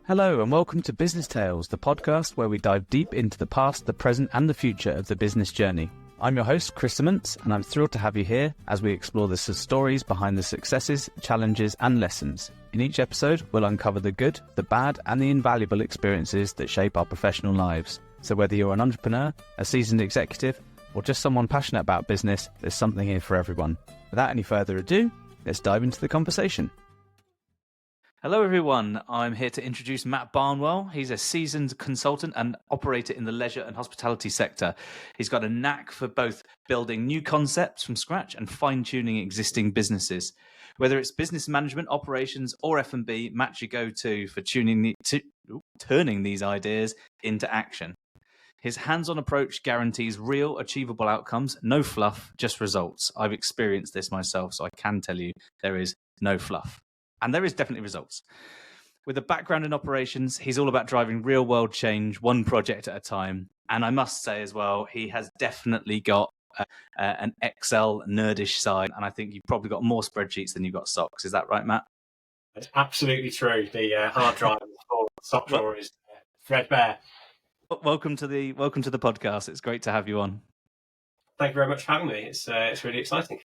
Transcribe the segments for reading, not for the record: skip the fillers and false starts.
Hello and welcome to Business Tales, the podcast where we dive deep into the past, the present and the future of the business journey. I'm your host, Chris Simmance, and I'm thrilled to have you here as we explore the stories behind the successes, challenges and lessons. In each episode, we'll uncover the good, the bad and the invaluable experiences that shape our professional lives. So whether you're an entrepreneur, a seasoned executive, or just someone passionate about business, there's something here for everyone. Without any further ado, let's dive into the conversation. Hello everyone, I'm here to introduce Matt Barnwell. He's a seasoned consultant and operator in the leisure and hospitality sector. He's got a knack for both building new concepts from scratch and fine-tuning existing businesses. Whether it's business management, operations or F&B, Matt's your go-to for turning these ideas into action. His hands-on approach guarantees real, achievable outcomes, no fluff, just results. I've experienced this myself, so I can tell you there is no fluff. And there is definitely results. With a background in operations, he's all about driving real-world change, one project at a time. And I must say as well, he has definitely got an Excel nerdish side. And I think you've probably got more spreadsheets than you've got socks. Is that right, Matt? That's absolutely true. The hard drive for sock drawer is threadbare. Welcome to the podcast. It's great to have you on. Thank you very much for having me. It's really exciting.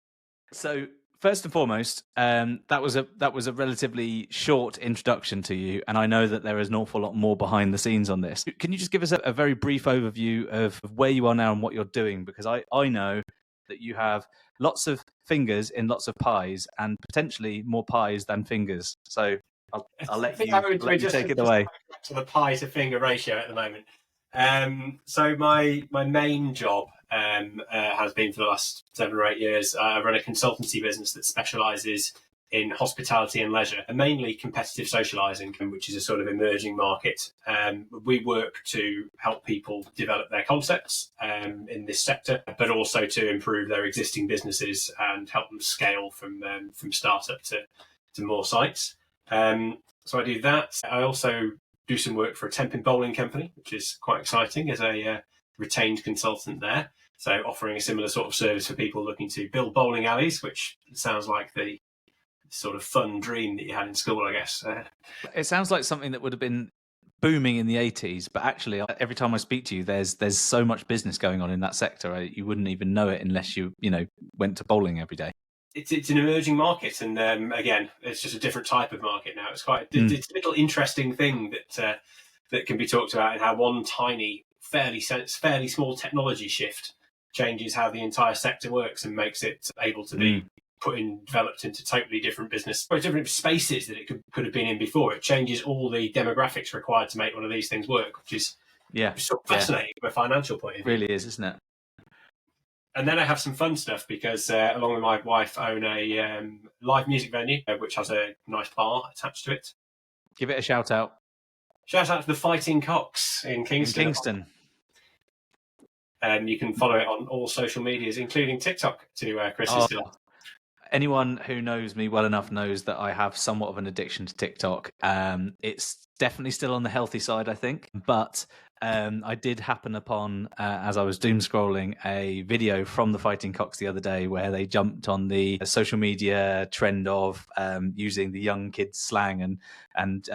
So, first and foremost, that was a relatively short introduction to you, and I know that there is an awful lot more behind the scenes on this. Can you just give us a very brief overview of where you are now and what you're doing? Because I know that you have lots of fingers in lots of pies, and potentially more pies than fingers. So I'll let you take it away. Back to the pie to finger ratio at the moment. So my main job has been for the last 7 or 8 years. I run a consultancy business that specialises in hospitality and leisure, and mainly competitive socialising, which is a sort of emerging market. We work to help people develop their concepts in this sector, but also to improve their existing businesses and help them scale from startup to more sites. So I do that. I also do some work for a temping bowling company, which is quite exciting as a retained consultant there. So offering a similar sort of service for people looking to build bowling alleys, which sounds like the sort of fun dream that you had in school, I guess. It sounds like something that would have been booming in the 80s, but actually every time I speak to you, there's so much business going on in that sector. You wouldn't even know it unless you went to bowling every day. It's an emerging market, and again, it's just a different type of market now. It's it's a little interesting thing that can be talked about, and how one tiny, fairly small technology shift changes how the entire sector works and makes it able to be developed into totally different business or different spaces that it could have been in before. It changes all the demographics required to make one of these things work, which is sort of fascinating from a financial point of view. It really is, isn't it? And then I have some fun stuff because along with my wife, I own a live music venue, which has a nice bar attached to it. Give it a shout out. Shout out to the Fighting Cocks in Kingston. You can follow it on all social medias, including TikTok, to Chris's still. Anyone who knows me well enough knows that I have somewhat of an addiction to TikTok. It's definitely still on the healthy side, I think. But I did happen upon, as I was doom scrolling, a video from the Fighting Cocks the other day where they jumped on the social media trend of using the young kids slang, and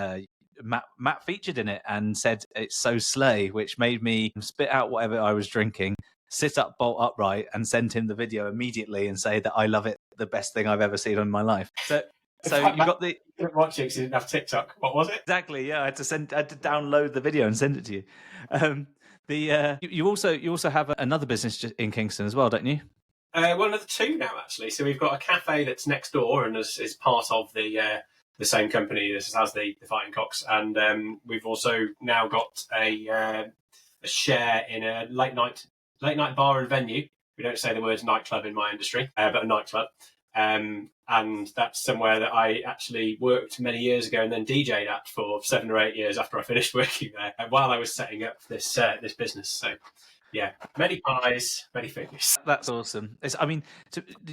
Matt featured in it and said it's so slay, which made me spit out whatever I was drinking, sit up bolt upright, and send him the video immediately and say that I love it, the best thing I've ever seen in my life. So you got the... You didn't watch it because you didn't have TikTok. What was it? Exactly, yeah. I had to download the video and send it to you. You also have another business in Kingston as well, don't you? Well, another 2 now, actually. So we've got a cafe that's next door and is part of the same company as the Fighting Cocks, and we've also now got a share in a late night bar and venue. We don't say the words nightclub in my industry, but a nightclub. And that's somewhere that I actually worked many years ago and then DJ'd at for 7 or 8 years after I finished working there, while I was setting up this business. So, yeah, many pies, many fingers. That's awesome.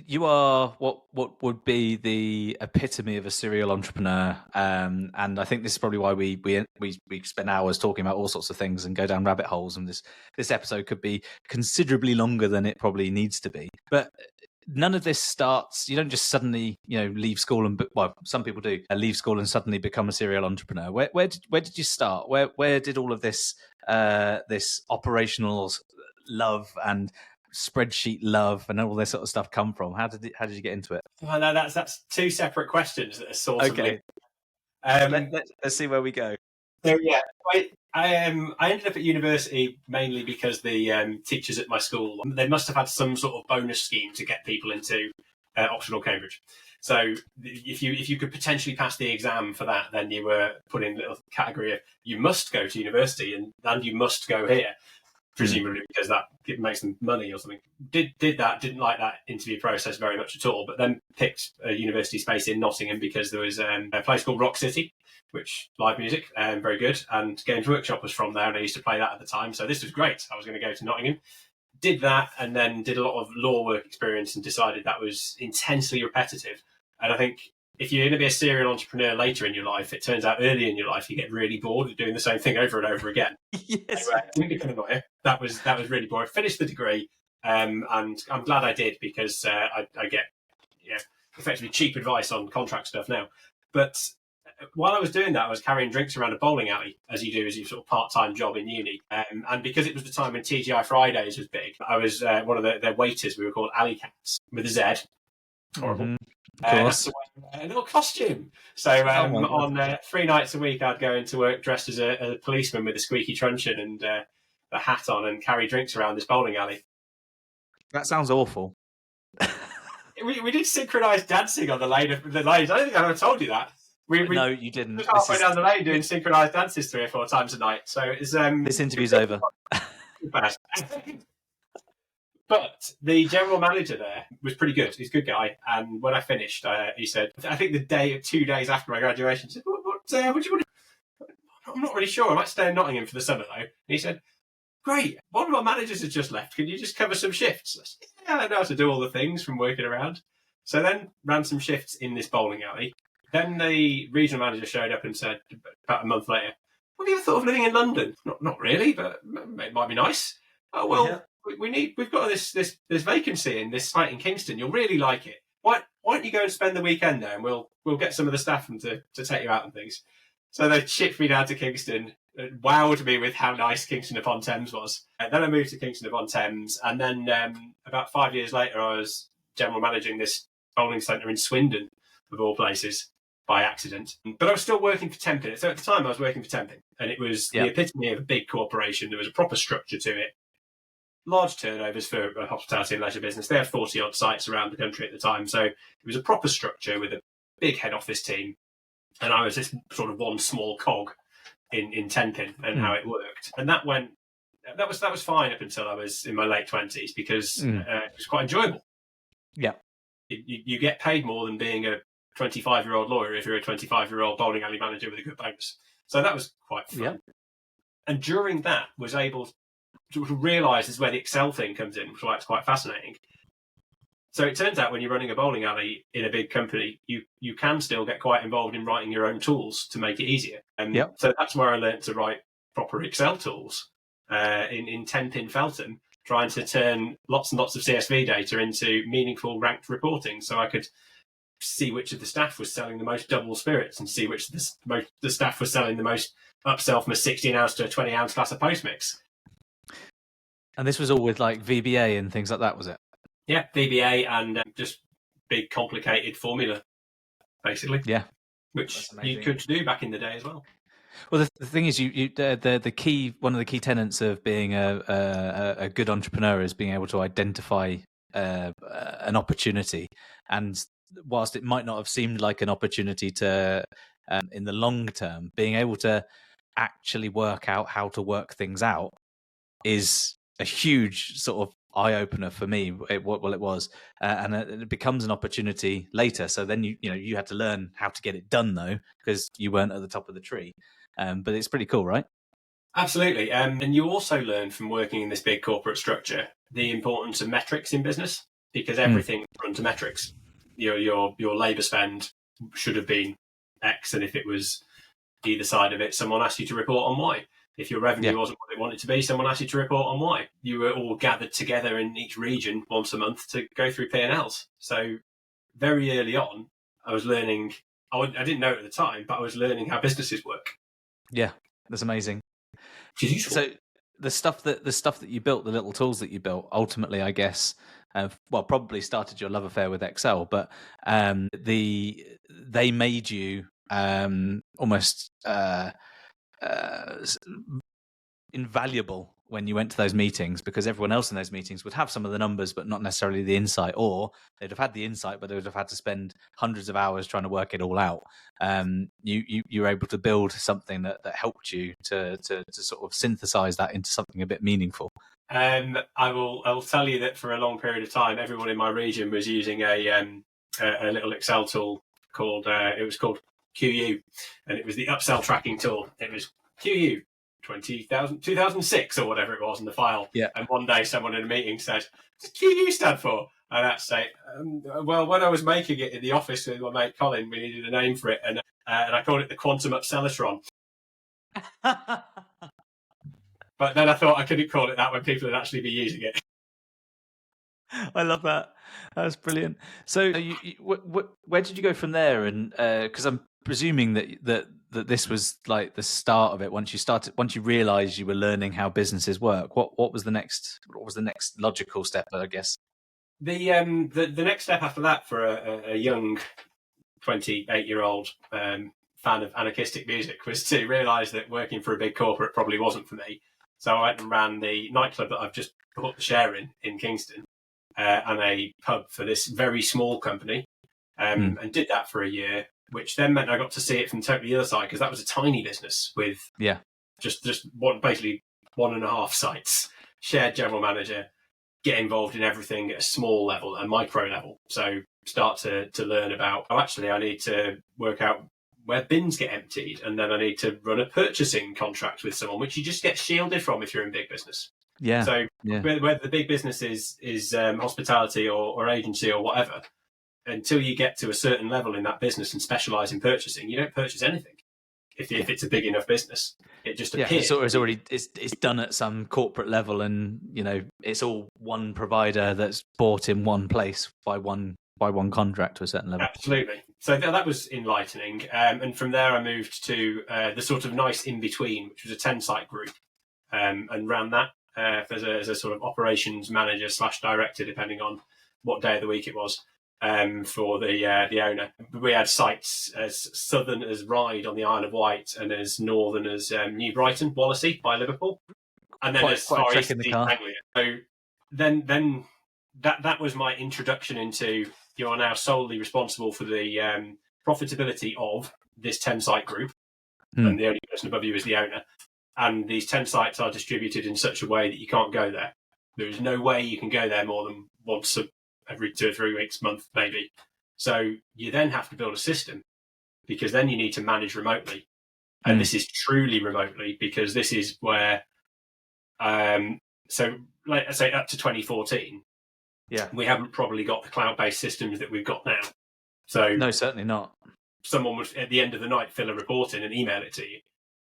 You are what would be the epitome of a serial entrepreneur, and I think this is probably why we spend hours talking about all sorts of things and go down rabbit holes. And this episode could be considerably longer than it probably needs to be. But none of this starts. You don't just suddenly, leave school and some people do leave school and suddenly become a serial entrepreneur. Where did you start? Where did all of this this operational love and spreadsheet love and all this sort of stuff come from? How did you get into it? Well, no, that's two separate questions that are sort of linked. Let's see where we go. So yeah, I ended up at university mainly because the teachers at my school, they must have had some sort of bonus scheme to get people into Oxford or Cambridge. So if you could potentially pass the exam for that, then you were put in a little category of you must go to university and you must go here, presumably because that makes them money or something. Didn't like that interview process very much at all, but then picked a university space in Nottingham because there was a place called Rock City, which live music, very good, and Games Workshop was from there, and I used to play that at the time, so this was great. I was going to go to Nottingham, did that, and then did a lot of law work experience and decided that was intensely repetitive. And I think if you're going to be a serial entrepreneur later in your life, it turns out early in your life you get really bored of doing the same thing over and over again. Yes. So, didn't become a lawyer. That was really boring. Finished the degree, and I'm glad I did because I get effectively cheap advice on contract stuff now. But while I was doing that, I was carrying drinks around a bowling alley, as you do as your sort of part-time job in uni. And because it was the time when TGI Fridays was big, I was one of their waiters. We were called alley cats with a Z. Horrible. Mm-hmm. Of course. A little costume. So on 3 nights a week, I'd go into work dressed as a policeman with a squeaky truncheon and a hat on and carry drinks around this bowling alley. That sounds awful. We did synchronised dancing on the lanes. I don't think I ever told you that. No, you didn't. We were halfway down the lane doing synchronised dances 3 or 4 times a night. So it's this interview's over. Bad. But the general manager there was pretty good. He's a good guy. And when I finished, he said, I think 2 days after my graduation, he said, what do you want to do? I'm not really sure. I might stay in Nottingham for the summer, though. And he said, great. One of our managers has just left. Can you just cover some shifts? I said, yeah, I know how to do all the things from working around. So then ran some shifts in this bowling alley. Then the regional manager showed up and said, about a month later, have you ever thought of living in London? Not really, but it might be nice. Oh, well, yeah. We've got this vacancy in this site in Kingston. You'll really like it. Why don't you go and spend the weekend there, and we'll get some of the staff to take you out and things. So they shipped me down to Kingston, wowed me with how nice Kingston upon Thames was. Then I moved to Kingston upon Thames, and then about 5 years later, I was general managing this bowling centre in Swindon, of all places, by accident. But I was still working for Tempin. So at the time, I was working for Tempin, and it was the epitome of a big corporation. There was a proper structure to it. Large turnovers for a hospitality and leisure business. They had 40-odd sites around the country at the time. So it was a proper structure with a big head office team. And I was this sort of one small cog in Tenpin and how it worked. And that was fine up until I was in my late 20s because it was quite enjoyable. Yeah. You get paid more than being a 25-year-old lawyer if you're a 25-year-old bowling alley manager with a good bonus. So that was quite fun. Yeah. And during that was able to realise is where the Excel thing comes in, which is quite fascinating. So it turns out when you're running a bowling alley in a big company, you can still get quite involved in writing your own tools to make it easier. So that's where I learned to write proper Excel tools in Tenpin Feltham, trying to turn lots and lots of CSV data into meaningful ranked reporting so I could see which of the staff was selling the most double spirits and see which the staff was selling the most upsell from a 16-ounce to a 20-ounce glass of post mix. And this was all with like VBA and things like that, was it? Yeah, VBA and just big complicated formula, basically. Yeah, which you could do back in the day as well. Well, the thing is, the key, one of the key tenets of being a good entrepreneur is being able to identify an opportunity, and whilst it might not have seemed like an opportunity to in the long term, being able to actually work out how to work things out is a huge sort of eye-opener for me. It was, and it becomes an opportunity later. So then you had to learn how to get it done though, because you weren't at the top of the tree. But it's pretty cool, right? Absolutely. And you also learn from working in this big corporate structure the importance of metrics in business, because everything runs to metrics. Your labour spend should have been X, and if it was either side of it, someone asked you to report on Y. If your revenue wasn't what it wanted to be, someone asked you to report on why. You were all gathered together in each region once a month to go through P&Ls. So very early on, I was learning. I didn't know it at the time, but I was learning how businesses work. Yeah, that's amazing. Which is useful. So the stuff that you built, the little tools that you built, ultimately, I guess, probably started your love affair with Excel, but they made you almost invaluable when you went to those meetings, because everyone else in those meetings would have some of the numbers but not necessarily the insight, or they'd have had the insight but they would have had to spend hundreds of hours trying to work it all out. You were able to build something that helped you to sort of synthesize that into something a bit meaningful. I will tell you that for a long period of time, everyone in my region was using a little Excel tool called QU, and it was the upsell tracking tool. It was QU 2006 or whatever it was in the file. Yeah. And one day someone in a meeting said, "What's QU stand for?" And I'd say, well, when I was making it in the office with my mate Colin, we needed a name for it, and I called it the Quantum Upsellatron. But then I thought I couldn't call it that when people would actually be using it. I love that. That's brilliant. So, where did you go from there? And because I'm presuming that this was like the start of it. Once you realised you were learning how businesses work, what was the next logical step? I guess the next step after that for a young 28-year-old fan of anarchistic music was to realise that working for a big corporate probably wasn't for me. So I went and ran the nightclub that I've just put the share in Kingston, and a pub for this very small company, and did that for a year, which then meant I got to see it from totally the other side, because that was a tiny business with just basically 1.5 sites, shared general manager, get involved in everything at a small level, a micro level. So start to learn about, actually I need to work out where bins get emptied, and then I need to run a purchasing contract with someone, which you just get shielded from if you're in big business. Yeah. So whether the big business is hospitality or agency or whatever, until you get to a certain level in that business and specialise in purchasing, you don't purchase anything. If it's a big enough business, it just appears. It's done at some corporate level, and it's all one provider that's bought in one place by one contract to a certain level. Absolutely. So that was enlightening. And from there, I moved to the sort of nice in between, which was a 10-site group, and ran that as a sort of operations manager / director, depending on what day of the week it was, for the owner. We had sites as southern as Ryde on the Isle of Wight, and as northern as New Brighton, Wallasey by Liverpool, and then as far east as East Anglia. So then that was my introduction into, you are now solely responsible for the profitability of this 10-site group, and the only person above you is the owner. And these 10 sites are distributed in such a way that you can't go there. There is no way you can go there more than once every 2 or 3 weeks, month, maybe. So you then have to build a system, because then you need to manage remotely. And this is truly remotely, because this is where, so let's say up to 2014, we haven't probably got the cloud-based systems that we've got now. So no, certainly not. Someone would, at the end of the night, fill a report in and email it to you,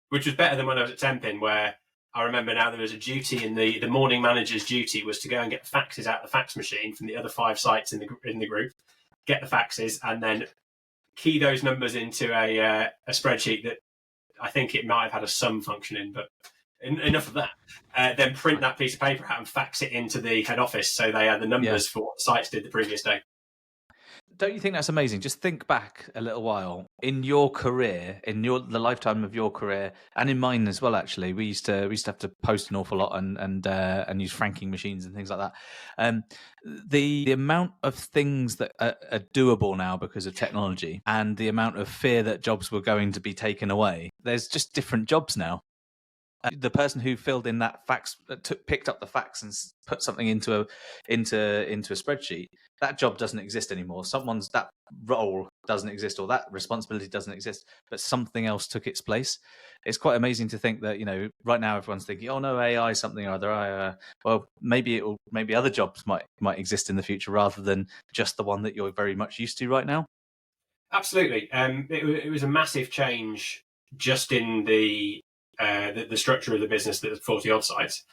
which was better than when I was at Tempin, where I remember now there was a duty in the morning manager's duty was to go and get faxes out of the fax machine from the other 5 sites in the group, get the faxes, and then key those numbers into a spreadsheet that I think it might have had a sum function in, but enough of that. Then print that piece of paper out and fax it into the head office, so they had the numbers for what the sites did the previous day. Don't you think that's amazing? Just think back a little while in your career, the lifetime of your career, and in mine as well. Actually, we used to have to post an awful lot and use franking machines and things like that. The amount of things that are doable now because of technology, and the amount of fear that jobs were going to be taken away. There's just different jobs now. The person who filled in that fax, picked up the fax and put something into a spreadsheet, that job doesn't exist anymore. That role doesn't exist, or that responsibility doesn't exist, but something else took its place. It's quite amazing to think that, right now everyone's thinking, oh no, AI something or other. Well, maybe other jobs might exist in the future rather than just the one that you're very much used to right now. Absolutely. It was a massive change just in the the structure of the business that was 40 odd sites,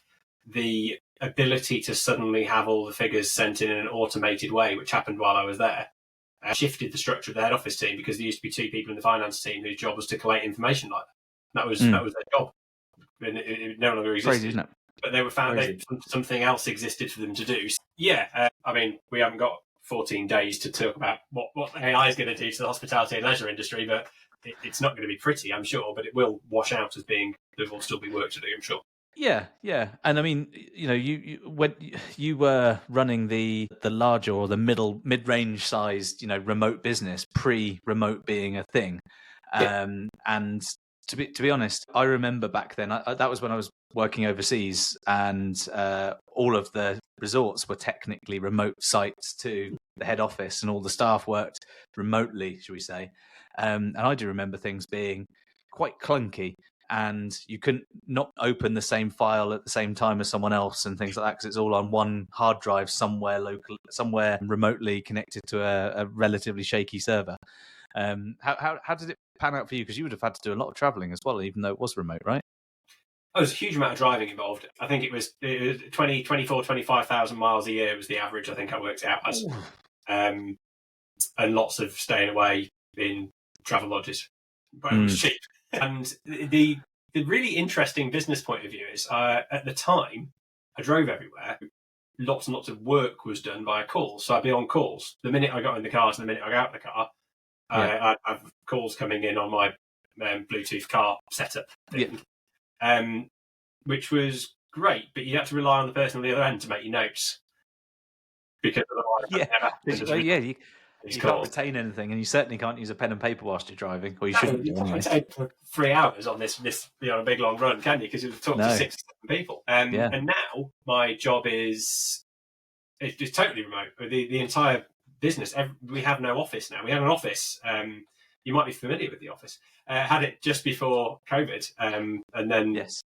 the ability to suddenly have all the figures sent in an automated way, which happened while I was there, shifted the structure of the head office team, because there used to be 2 people in the finance team whose job was to collate information like that. That was their job. And it no longer existed. Crazy, isn't it? But they were found something else existed for them to do. Yeah, I mean, we haven't got 14 days to talk about what AI is going to do to the hospitality and leisure industry, but it's not going to be pretty, I'm sure, but it will wash out as being, there will still be work to do, I'm sure. Yeah, and I mean, when you were running the larger or the mid-range sized, remote business, pre-remote being a thing, and to be honest, I remember back then that was when I was working overseas, and all of the resorts were technically remote sites to the head office, and all the staff worked remotely, shall we say? And I do remember things being quite clunky. And you couldn't not open the same file at the same time as someone else and things like that, because it's all on one hard drive somewhere remotely connected to a relatively shaky server. How did it pan out for you? Because you would have had to do a lot of traveling as well, even though it was remote, right? Oh, there's a huge amount of driving involved. I think it was 25,000 miles a year was the average, I think I worked it out as. And lots of staying away in travel lodges. But it was cheap. And the really interesting business point of view is, at the time, I drove everywhere. Lots and lots of work was done via calls. So I'd be on calls. The minute I got in the car to the minute I got out of the car, I'd have calls coming in on my Bluetooth car setup thing, which was great. But you had to rely on the person on the other end to make your notes. Because otherwise, you can't retain anything, and you certainly can't use a pen and paper whilst you're driving, or you shouldn't. You can't take 3 hours on this a big long run, can you? Because you've talked to 6 or 7 people. And now my job is totally remote. The entire business, we have no office now. We had an office. You might be familiar with the office. Had it just before COVID, and then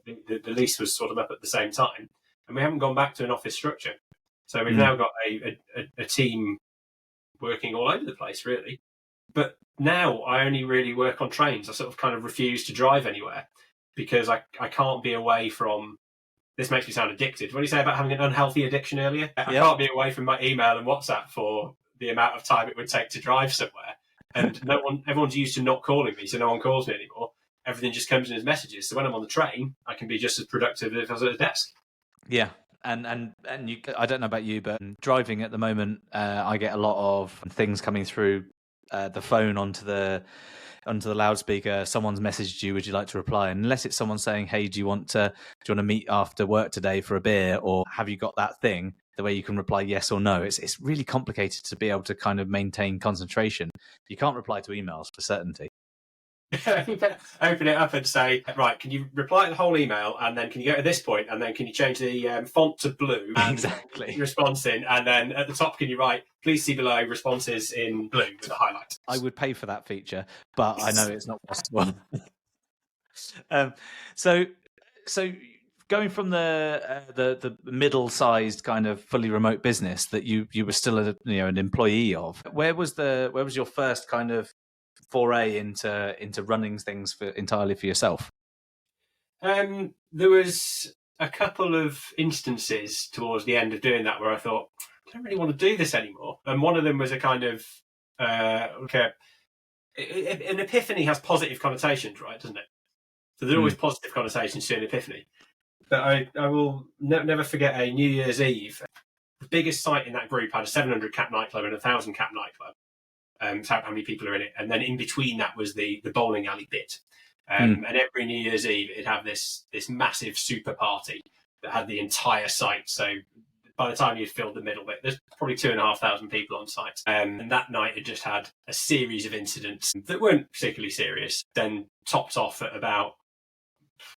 the lease was sort of up at the same time, and we haven't gone back to an office structure. So we've now got a team working all over the place, really. But now I only really work on trains. I sort of kind of refuse to drive anywhere because I can't be away from... This makes me sound addicted. What did you say about having an unhealthy addiction earlier? I can't be away from my email and WhatsApp for the amount of time it would take to drive somewhere. And everyone's used to not calling me, so no one calls me anymore. Everything just comes in as messages. So when I'm on the train, I can be just as productive as if I was at a desk. Yeah. And you, I don't know about you, but driving at the moment, I get a lot of things coming through the phone onto the loudspeaker. Someone's messaged you, would you like to reply? And unless it's someone saying, hey, do you want to meet after work today for a beer, or have you got that thing, the way you can reply yes or no? It's really complicated to be able to kind of maintain concentration. You can't reply to emails for certainty. You better open it up and say, right, can you reply to the whole email, and then can you go to this point, and then can you change the font to blue and response in, and then at the top can you write, please see below responses in blue with a highlight? I would pay for that feature, but I know it's not possible. So going from the middle-sized kind of fully remote business that you were still an employee of, where was your first kind of foray into running things entirely for yourself? There was a couple of instances towards the end of doing that where I thought, I don't really want to do this anymore. And one of them was a kind of an epiphany has positive connotations, right? Doesn't it? So there are always positive connotations to an epiphany. But I will never forget a New Year's Eve. The biggest site in that group had a 700 cap nightclub and a 1,000 cap nightclub. So how many people are in it, and then in between that was the bowling alley bit, and every New Year's Eve it'd have this massive super party that had the entire site. So by the time you'd filled the middle bit, there's probably 2,500 people on site, and that night it just had a series of incidents that weren't particularly serious, then topped off at about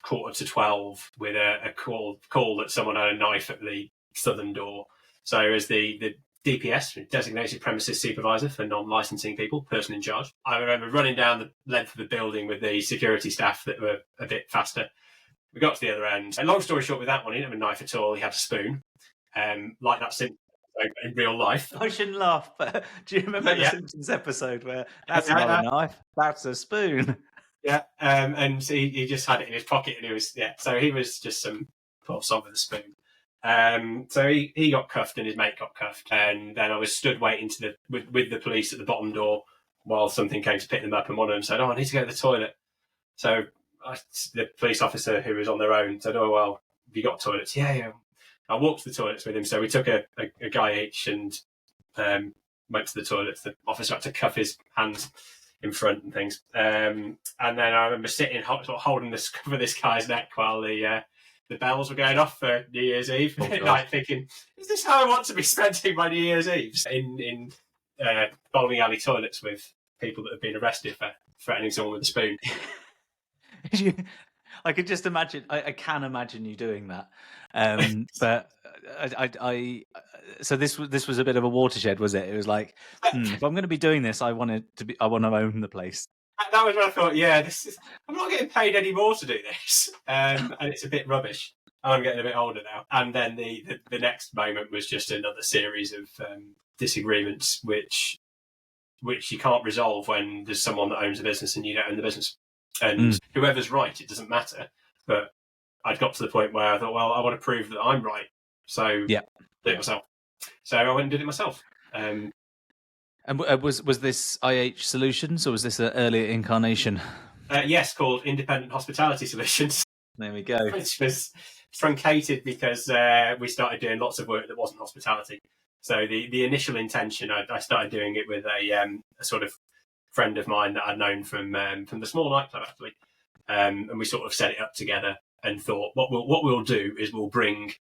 11:45 with a call that someone had a knife at the southern door. So as the DPS, designated premises supervisor for non-licensing people, person in charge, I remember running down the length of the building with the security staff that were a bit faster. We got to the other end. And long story short, with that one, he didn't have a knife at all. He had a spoon, like that Simpsons in real life. I shouldn't laugh, but do you remember the Simpsons episode where that's not a knife, that's a spoon? Yeah, and he just had it in his pocket, and so he was just some poor sod with a spoon. So he got cuffed, and his mate got cuffed, and then I was stood waiting with the police at the bottom door while something came to pick them up, and one of them said, "Oh, I need to go to the toilet." So the police officer, who was on their own, said, "Oh, well, have you got toilets?" Yeah. I walked to the toilets with him, so we took a guy each and went to the toilets. The officer had to cuff his hands in front and things. And then I remember sitting holding this for this guy's neck while the bells were going off for New Year's Eve at night, thinking, "Is this how I want to be spending my New Year's Eve in bowling alley toilets with people that have been arrested for threatening someone with a spoon?" I could just imagine. I can imagine you doing that. But so this was a bit of a watershed, was it? It was like, if I'm going to be doing this, I want to own the place. That was when I thought, I'm not getting paid any more to do this, and it's a bit rubbish. I'm getting a bit older now. And then the next moment was just another series of disagreements, which you can't resolve when there's someone that owns a business and you don't own the business. And whoever's right, it doesn't matter. But I'd got to the point where I thought, well, I want to prove that I'm right. So do it myself. So I went and did it myself. And was this IH Solutions, or was this an earlier incarnation? Yes, called Independent Hospitality Solutions. There we go. Which was truncated because we started doing lots of work that wasn't hospitality. So the initial intention, I started doing it with a sort of friend of mine that I'd known from the small nightclub, actually, and we sort of set it up together and thought what we'll do is we'll bring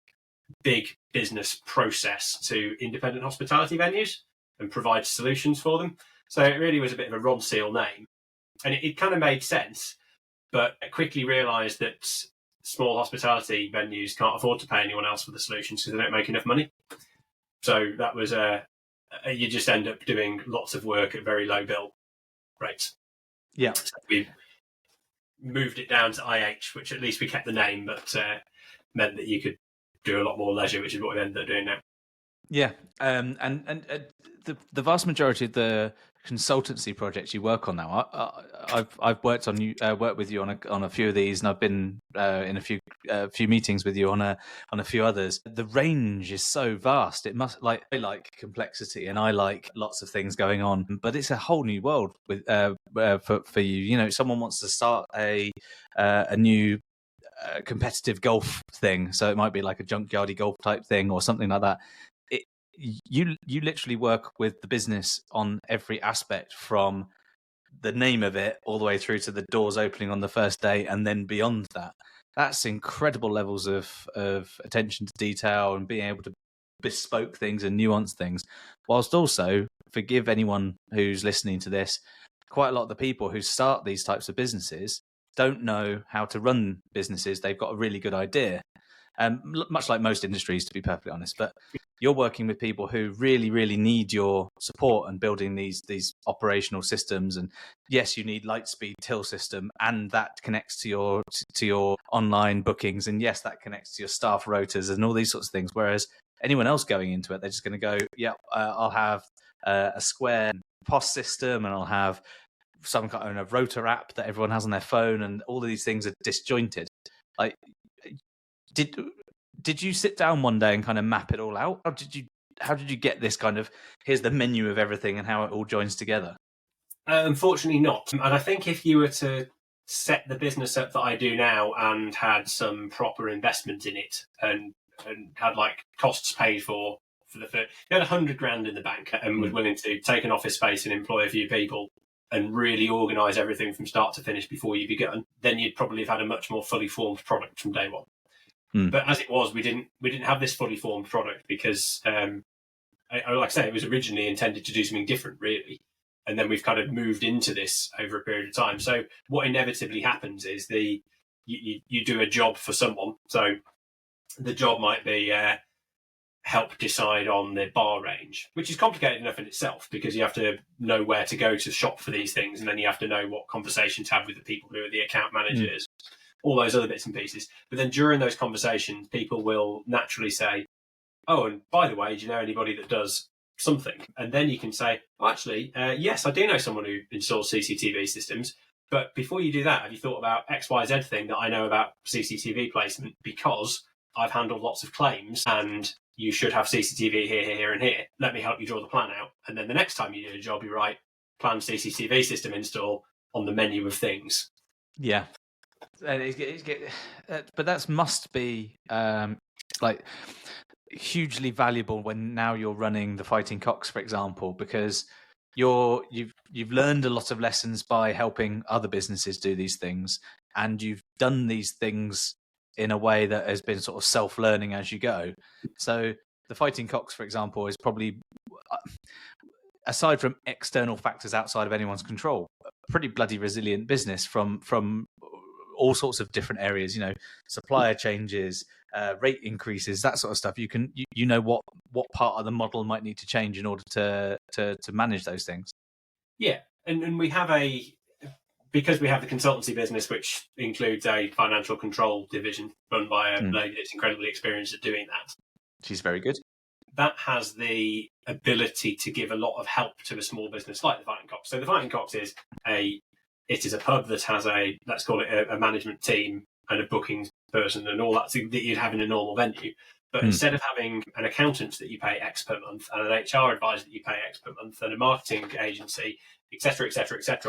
big business process to independent hospitality venues and provide solutions for them. So it really was a bit of a Ron Seal name, and it kind of made sense, but I quickly realised that small hospitality venues can't afford to pay anyone else for the solutions because they don't make enough money. So that was you just end up doing lots of work at very low bill rates. Yeah. So we moved it down to IH, which at least we kept the name, but meant that you could do a lot more leisure, which is what we ended up doing now. Yeah, and the vast majority of the consultancy projects you work on now, I've worked with you on a few of these, and I've been in a few meetings with you on a few others. The range is so vast. It must I like complexity, and I like lots of things going on, but it's a whole new world with for you. You know, someone wants to start a new competitive golf thing, so it might be like a junkyardy golf type thing or something like that. You literally work with the business on every aspect, from the name of it all the way through to the doors opening on the first day, and then beyond that. That's incredible levels of attention to detail and being able to bespoke things and nuance things, whilst also, forgive anyone who's listening to this, quite a lot of the people who start these types of businesses don't know how to run businesses. They've got a really good idea, much like most industries, to be perfectly honest, but you're working with people who really, really need your support and building these operational systems. And yes, you need Lightspeed till system, and that connects to your online bookings. And yes, that connects to your staff rotas and all these sorts of things. Whereas anyone else going into it, they're just going to go, I'll have a Square POS system, and I'll have some kind of rota app that everyone has on their phone, and all of these things are disjointed. Like, did you sit down one day and kind of map it all out? How did you get this kind of, here's the menu of everything and how it all joins together? Unfortunately not. And I think if you were to set the business up that I do now and had some proper investment in it and had like costs paid for the first, you had $100,000 in the bank and was willing to take an office space and employ a few people and really organise everything from start to finish before you begun, then you'd probably have had a much more fully formed product from day one. But as it was, we didn't have this fully formed product because, like I say, it was originally intended to do something different, really. And then we've kind of moved into this over a period of time. So what inevitably happens is you do a job for someone. So the job might be help decide on the bar range, which is complicated enough in itself because you have to know where to go to shop for these things, and then you have to know what conversations to have with the people who are the account managers. All those other bits and pieces. But then during those conversations, people will naturally say, oh, and by the way, do you know anybody that does something? And then you can say, oh, actually, yes, I do know someone who installs CCTV systems. But before you do that, have you thought about XYZ thing that I know about CCTV placement? Because I've handled lots of claims and you should have CCTV here, here, here, and here. Let me help you draw the plan out. And then the next time you do a job, you write plan CCTV system install on the menu of things. Yeah. But that must be like hugely valuable when now you're running the Fighting Cocks, for example, because you've learned a lot of lessons by helping other businesses do these things, and you've done these things in a way that has been sort of self-learning as you go. So the Fighting Cocks, for example, is probably, aside from external factors outside of anyone's control, a pretty bloody resilient business from all sorts of different areas, supplier changes, rate increases, that sort of stuff. You know what part of the model might need to change in order to manage those things. Yeah, and we have because we have the consultancy business, which includes a financial control division run by a lady that's incredibly experienced at doing that. She's very good. That has the ability to give a lot of help to a small business like the Fighting Cocks. So the Fighting Cocks is a pub that has let's call it a management team and a booking person and all that you'd have in a normal venue. But instead of having an accountant that you pay X per month and an HR advisor that you pay X per month and a marketing agency, et cetera,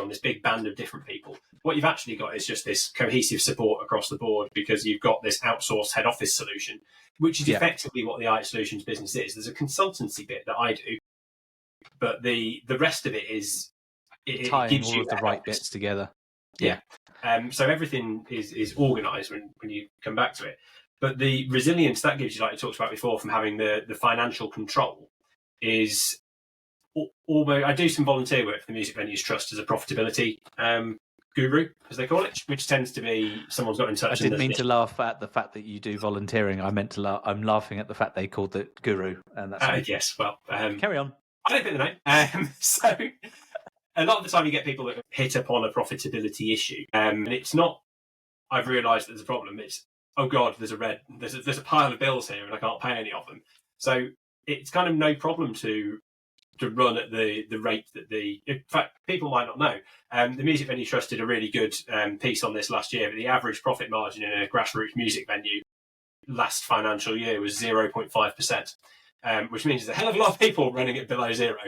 on this big band of different people, what you've actually got is just this cohesive support across the board, because you've got this outsourced head office solution, which is effectively what the IT Solutions business is. There's a consultancy bit that I do, but the rest of it is tying all of the right bits together. Yeah. So everything is organised when you come back to it. But the resilience that gives you, like I talked about before, from having the financial control is almost. I do some volunteer work for the Music Venues Trust as a profitability guru, as they call it, which tends to be someone's got in touch. I didn't mean to laugh at the fact that you do volunteering. I meant to I'm laughing at the fact they called it guru. And that's yes, well, carry on. I don't think the name. So a lot of the time you get people that hit upon a profitability issue, and it's not, I've realised there's a problem. It's, oh God, there's a pile of bills here and I can't pay any of them. So it's kind of no problem to run at the rate that in fact, people might not know. The Music Venue Trust did a really good piece on this last year, but the average profit margin in a grassroots music venue last financial year was 0.5%, which means there's a hell of a lot of people running it below zero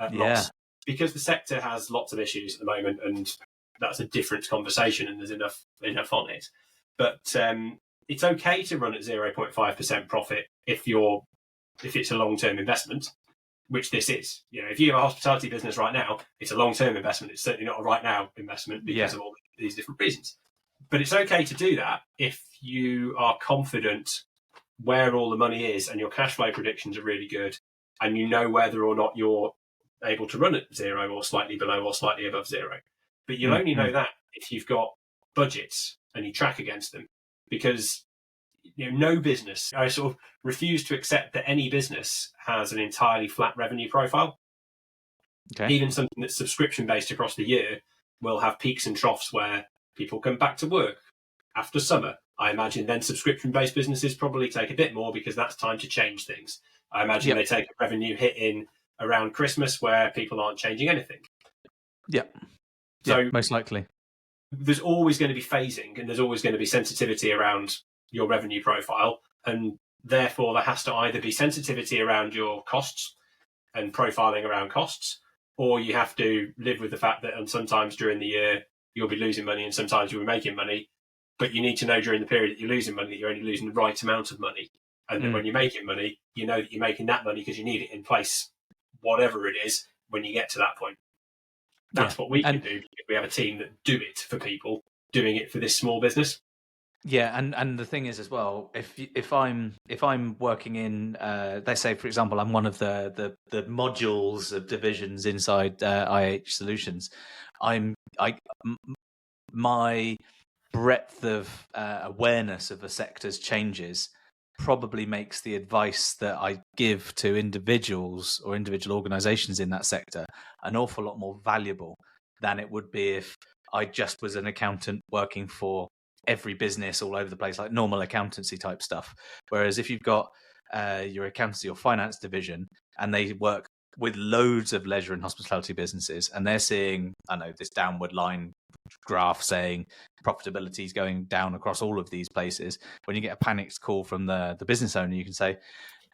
at loss. Because the sector has lots of issues at the moment, and that's a different conversation, and there's enough on it. But it's okay to run at 0.5% profit if it's a long-term investment, which this is. If you have a hospitality business right now, it's a long-term investment. It's certainly not a right now investment because of all these different reasons. But it's okay to do that if you are confident where all the money is and your cash flow predictions are really good, and you know whether or not you're able to run at zero or slightly below or slightly above zero. But you'll only know that if you've got budgets and you track against them, because no business, I sort of refuse to accept that any business has an entirely flat revenue profile. Okay. Even something that's subscription based across the year will have peaks and troughs where people come back to work after summer. I imagine then subscription based businesses probably take a bit more because that's time to change things. I imagine they take a revenue hit in around Christmas where people aren't changing anything. So most likely. There's always going to be phasing and there's always going to be sensitivity around your revenue profile. And therefore there has to either be sensitivity around your costs and profiling around costs, or you have to live with the fact that and sometimes during the year you'll be losing money and sometimes you'll be making money. But you need to know during the period that you're losing money that you're only losing the right amount of money. And then when you're making money, you know that you're making that money because you need it in place, whatever it is, when you get to that point. That's what we can do. We have a team that do it for people, doing it for this small business. Yeah, and the thing is as well, if I'm working in, let's say for example, I'm one of the modules of divisions inside IH Solutions, my breadth of awareness of the sector's changes probably makes the advice that I give to individuals or individual organizations in that sector an awful lot more valuable than it would be if I just was an accountant working for every business all over the place, like normal accountancy type stuff. Whereas if you've got your accountancy or finance division and they work with loads of leisure and hospitality businesses and they're seeing, I know, this downward line graph saying profitability is going down across all of these places. When you get a panicked call from the business owner, you can say,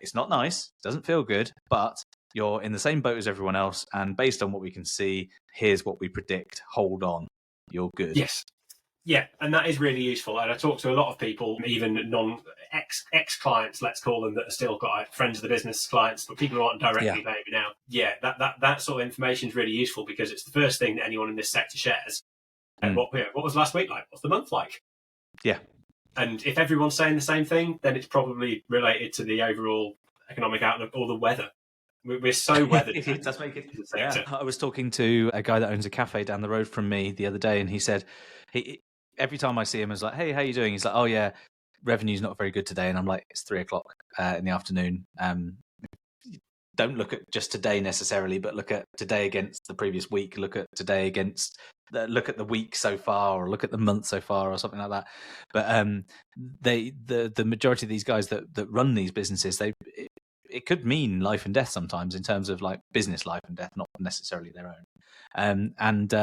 it's not nice, doesn't feel good, but you're in the same boat as everyone else. And based on what we can see, here's what we predict. Hold on, you're good. Yes. Yeah, and that is really useful. And I talk to a lot of people, even ex clients, let's call them, that are still friends of the business clients, but people who aren't directly paying me now. Yeah, that sort of information is really useful because it's the first thing that anyone in this sector shares. And what was last week like? What's the month like? Yeah. And if everyone's saying the same thing, then it's probably related to the overall economic outlook or the weather. We're so weathered. It does make it. Yeah. I was talking to a guy that owns a cafe down the road from me the other day, and he said every time I see him, I was like, "Hey, how you doing?" He's like, "Oh yeah, revenue's not very good today," and I'm like, "It's 3:00 in the afternoon. Don't look at just today necessarily, but look at today against the previous week. Look at today against look at the week so far, or look at the month so far, or something like that." But the majority of these guys that run these businesses, it could mean life and death sometimes in terms of like business life and death, not necessarily their own. And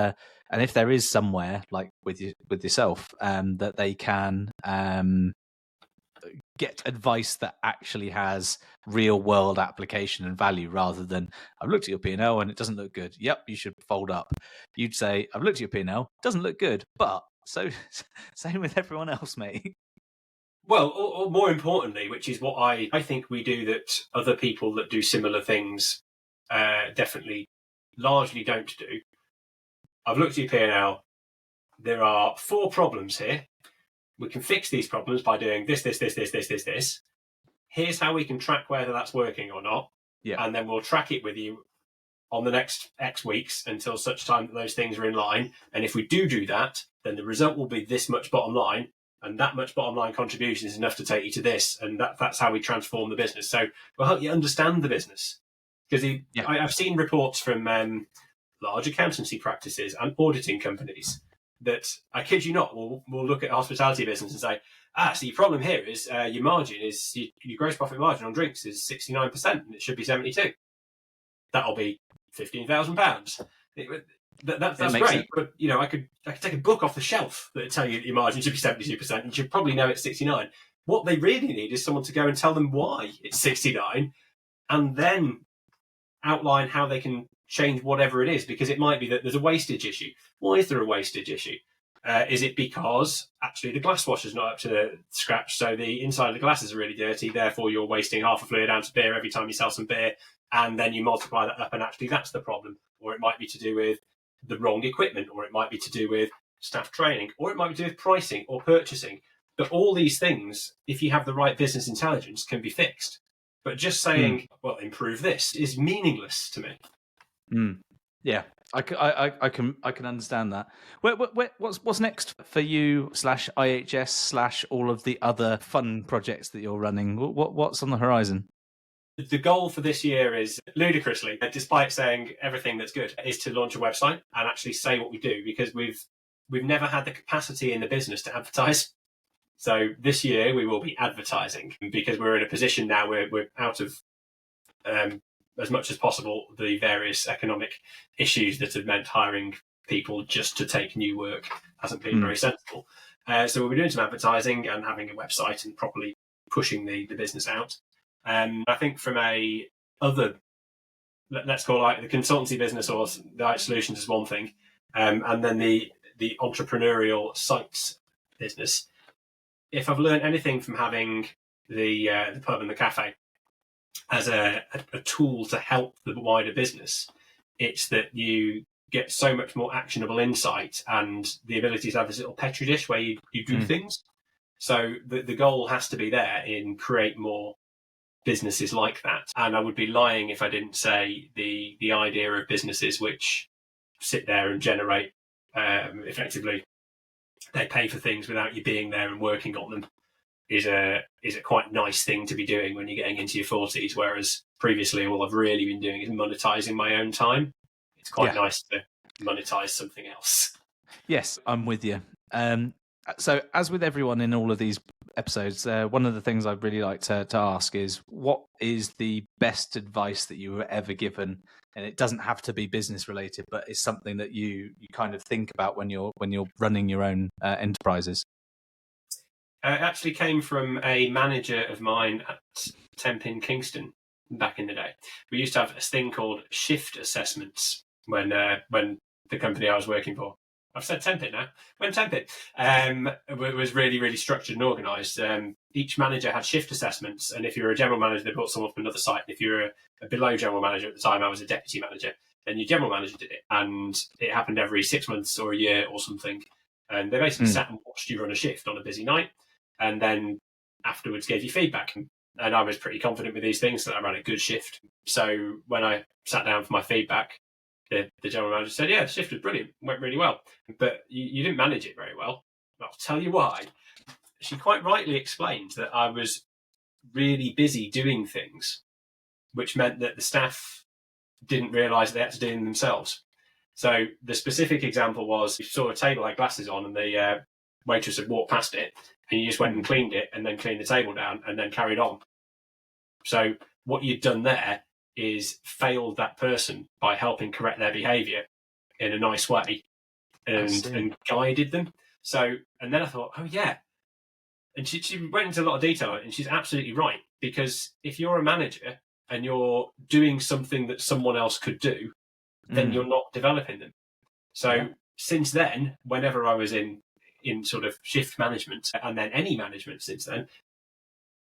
if there is somewhere like with yourself that they can get advice that actually has real world application and value, rather than I've looked at your P&L and it doesn't look good. Yep, you should fold up. You'd say I've looked at your P&L, doesn't look good, but so same with everyone else, mate. Well, or more importantly, which is what I think we do that other people that do similar things definitely largely don't do. I've looked at your P&L. There are 4 problems here. We can fix these problems by doing this. Here's how we can track whether that's working or not. Yeah. And then we'll track it with you on the next X weeks until such time that those things are in line. And if we do that, then the result will be this much bottom line. And that much bottom line contribution is enough to take you to this. And that's how we transform the business. So we'll help you understand the business. Because I've seen reports from large accountancy practices and auditing companies that, I kid you not, will look at a hospitality business and say, so your problem here is your margin is, your gross profit margin on drinks is 69% and it should be 72. That'll be £15,000. That's great, but I could take a book off the shelf that would tell you that your margin should be 72%, and you should probably know it's 69. What they really need is someone to go and tell them why it's 69, and then outline how they can change whatever it is, because it might be that there's a wastage issue. Why is there a wastage issue? Is it because actually the glass washer's not up to the scratch, so the inside of the glasses are really dirty, therefore you're wasting half a fluid ounce of beer every time you sell some beer, and then you multiply that up and actually that's the problem. Or it might be to do with the wrong equipment, or it might be to do with staff training, or it might be to do with pricing or purchasing. But all these things, if you have the right business intelligence, can be fixed. But just saying, well, improve this is meaningless to me. Yeah, I can understand that. What's next for you /IHS / all of the other fun projects that you're running? What's on the horizon? The goal for this year is, ludicrously, despite saying everything that's good, is to launch a website and actually say what we do, because we've never had the capacity in the business to advertise. So this year we will be advertising, because we're in a position now where we're out of, as much as possible, the various economic issues that have meant hiring people just to take new work hasn't been very sensible. So we'll be doing some advertising and having a website and properly pushing the business out. I think from let's call it the consultancy business or the IT solutions is one thing, and then the entrepreneurial sites business. If I've learned anything from having the pub and the cafe as a tool to help the wider business, it's that you get so much more actionable insight and the ability to have this little petri dish where you do things. So the goal has to be there in create more businesses like that. And I would be lying if I didn't say the idea of businesses which sit there and generate effectively, they pay for things without you being there and working on them is a quite nice thing to be doing when you're getting into your 40s, whereas previously all I've really been doing is monetizing my own time. It's quite nice to monetize something else. Yes, I'm with you. So as with everyone in all of these episodes, one of the things I'd really like to ask is, what is the best advice that you were ever given? And it doesn't have to be business related, but it's something that you kind of think about when you're running your own enterprises. It actually came from a manager of mine at Temp in Kingston back in the day. We used to have a thing called shift assessments when the company I was working for, I've said Tempit now, when Tempit was really, really structured and organised. Each manager had shift assessments, and if you were a general manager, they brought someone from another site. If you were a below general manager at the time, I was a deputy manager, then your general manager did it. And it happened every 6 months or a year or something. And they basically sat and watched you run a shift on a busy night, and then afterwards gave you feedback. And I was pretty confident with these things that I ran a good shift. So when I sat down for my feedback, the general manager said, yeah, the shift was brilliant, went really well, but you didn't manage it very well. I'll tell you why. She quite rightly explained that I was really busy doing things, which meant that the staff didn't realise they had to do them themselves. So the specific example was, you saw a table had glasses on, and the waitress had walked past it, and you just went and cleaned it, and then cleaned the table down, and then carried on. So what you'd done there is failed that person by helping correct their behaviour in a nice way and guided them. So, and then I thought, oh yeah. And she went into a lot of detail, and she's absolutely right, because if you're a manager and you're doing something that someone else could do, then you're not developing them. So since then, whenever I was in sort of shift management, and then any management since then,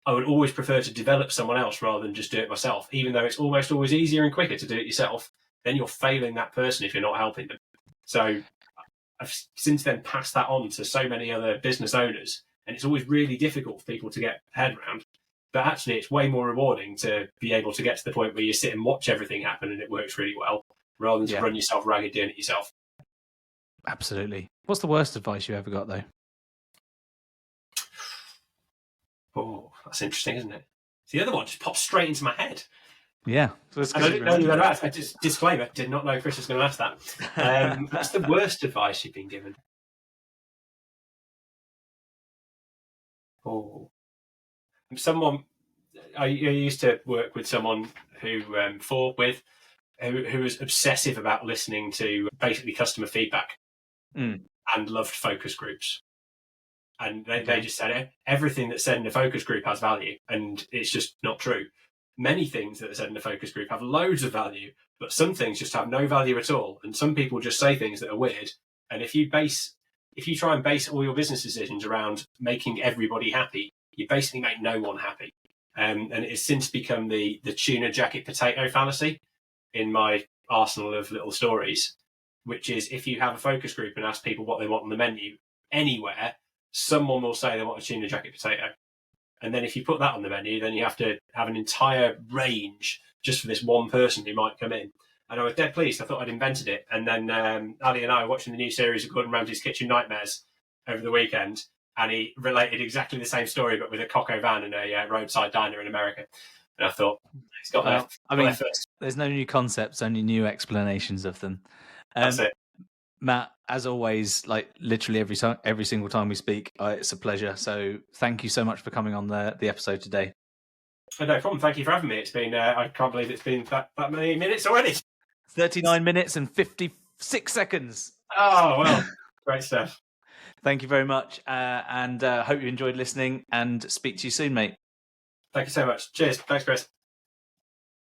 I would always prefer to develop someone else rather than just do it myself, even though it's almost always easier and quicker to do it yourself. Then you're failing that person if you're not helping them. So I've since then passed that on to so many other business owners, and it's always really difficult for people to get their head around. But actually, it's way more rewarding to be able to get to the point where you sit and watch everything happen and it works really well, rather than to run yourself ragged doing it yourself. Absolutely. What's the worst advice you ever got, though? Oh, that's interesting, isn't it? The other one just popped straight into my head. Yeah. So I didn't know you were going to ask. I just, disclaimer, did not know Chris was going to ask that. What's the worst advice you've been given? Oh. I used to work with someone who was obsessive about listening to basically customer feedback and loved focus groups. And they just said everything that's said in a focus group has value, and it's just not true. Many things that are said in a focus group have loads of value, but some things just have no value at all. And some people just say things that are weird. And if you try and base all your business decisions around making everybody happy, you basically make no one happy. And it has since become the tuna jacket potato fallacy in my arsenal of little stories, which is, if you have a focus group and ask people what they want on the menu anywhere, someone will say they want a tuna jacket potato. And then if you put that on the menu, then you have to have an entire range just for this one person who might come in. And I was dead pleased. I thought I'd invented it. And then Ali and I were watching the new series of Gordon Ramsay's Kitchen Nightmares over the weekend, and he related exactly the same story, but with a coq au vin in a roadside diner in America. And I thought, he's got there. I mean, there's no new concepts, only new explanations of them. That's it. Matt, as always, like literally every single time we speak, it's a pleasure. So thank you so much for coming on the episode today. No problem. Thank you for having me. It's been, I can't believe it's been that many minutes already. 39 minutes and 56 seconds. Oh, well, great stuff. Thank you very much. And hope you enjoyed listening, and speak to you soon, mate. Thank you so much. Cheers. Thanks, Chris.